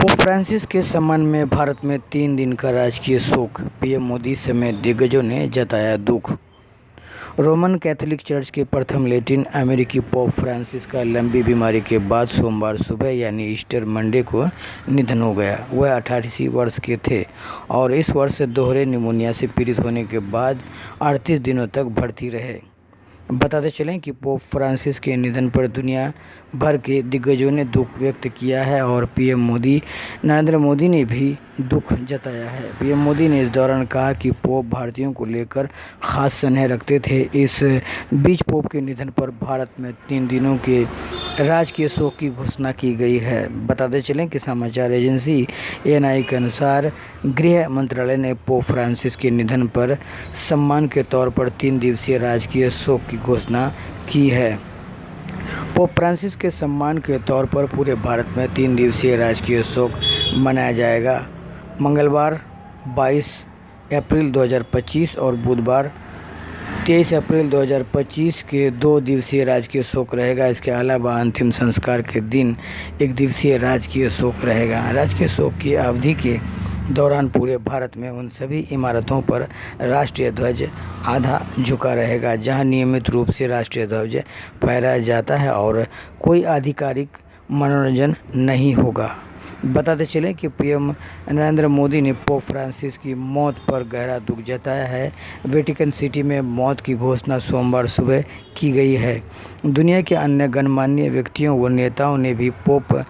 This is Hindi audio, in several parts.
पोप फ्रांसिस के सम्मान में भारत में 3 दिन का राजकीय शोक। पीएम मोदी समेत दिग्गजों ने जताया दुख। रोमन कैथोलिक चर्च के प्रथम लैटिन अमेरिकी पोप फ्रांसिस का लंबी बीमारी के बाद सोमवार सुबह यानी ईस्टर मंडे को निधन हो गया। वह 88 वर्ष के थे और इस वर्ष दोहरे निमोनिया से पीड़ित होने के बाद 38 दिनों तक भर्ती रहे। बताते चलें कि पोप फ्रांसिस के निधन पर दुनिया भर के दिग्गजों ने दुख व्यक्त किया है और पीएम नरेंद्र मोदी ने भी दुख जताया है। पीएम मोदी ने इस दौरान कहा कि पोप भारतीयों को लेकर खास स्नेह रखते थे। इस बीच पोप के निधन पर भारत में 3 दिनों के राजकीय शोक की घोषणा की गई है। बताते चलें कि समाचार एजेंसी एएनआई के अनुसार गृह मंत्रालय ने पोप फ्रांसिस के निधन पर सम्मान के तौर पर 3 दिवसीय राजकीय शोक की घोषणा की है। पोप फ्रांसिस के सम्मान के तौर पर पूरे भारत में 3 दिवसीय राजकीय शोक मनाया जाएगा। मंगलवार 22 अप्रैल 2025 और बुधवार 23 अप्रैल 2025 के 2 दिवसीय राजकीय शोक रहेगा। इसके अलावा अंतिम संस्कार के दिन 1 दिवसीय राजकीय शोक रहेगा। राजकीय शोक की अवधि के दौरान पूरे भारत में उन सभी इमारतों पर राष्ट्रीय ध्वज आधा झुका रहेगा जहां नियमित रूप से राष्ट्रीय ध्वज फहराया जाता है और कोई आधिकारिक मनोरंजन नहीं होगा। बताते चलें कि पीएम नरेंद्र मोदी ने पोप फ्रांसिस की मौत पर गहरा दुख जताया है। वेटिकन सिटी में मौत की घोषणा सोमवार सुबह की गई है। दुनिया के अन्य गणमान्य व्यक्तियों व नेताओं ने भी पोप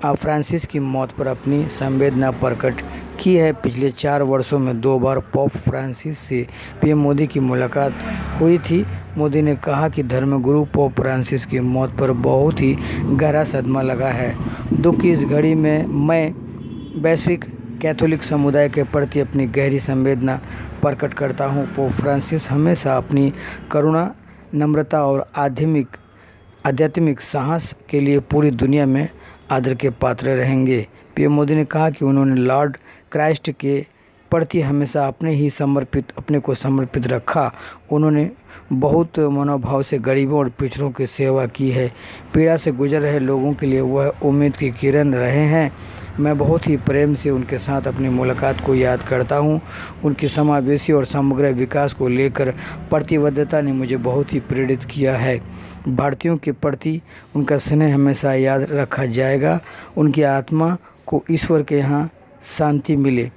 फ्रांसिस की मौत पर अपनी संवेदना प्रकट की है। पिछले 4 वर्षों में 2 बार पोप फ्रांसिस से पीएम मोदी की मुलाकात हुई थी। मोदी ने कहा कि धर्मगुरु पोप फ्रांसिस की मौत पर बहुत ही गहरा सदमा लगा है। दुख की इस घड़ी में मैं वैश्विक कैथोलिक समुदाय के प्रति अपनी गहरी संवेदना प्रकट करता हूँ। पोप फ्रांसिस हमेशा अपनी करुणा, नम्रता और आध्यात्मिक साहस के लिए पूरी दुनिया में आदर के पात्र रहेंगे। पीएम मोदी ने कहा कि उन्होंने लॉर्ड क्राइस्ट के प्रति हमेशा अपने को समर्पित रखा। उन्होंने बहुत मनोभाव से गरीबों और पिछड़ों की सेवा की है। पीड़ा से गुजर रहे लोगों के लिए वह उम्मीद की किरण रहे हैं। मैं बहुत ही प्रेम से उनके साथ अपनी मुलाकात को याद करता हूं। उनकी समावेशी और समग्र विकास को लेकर प्रतिबद्धता ने मुझे बहुत ही प्रेरित किया है। भारतीयों के प्रति उनका स्नेह हमेशा याद रखा जाएगा। उनकी आत्मा को ईश्वर के यहाँ शांति मिले।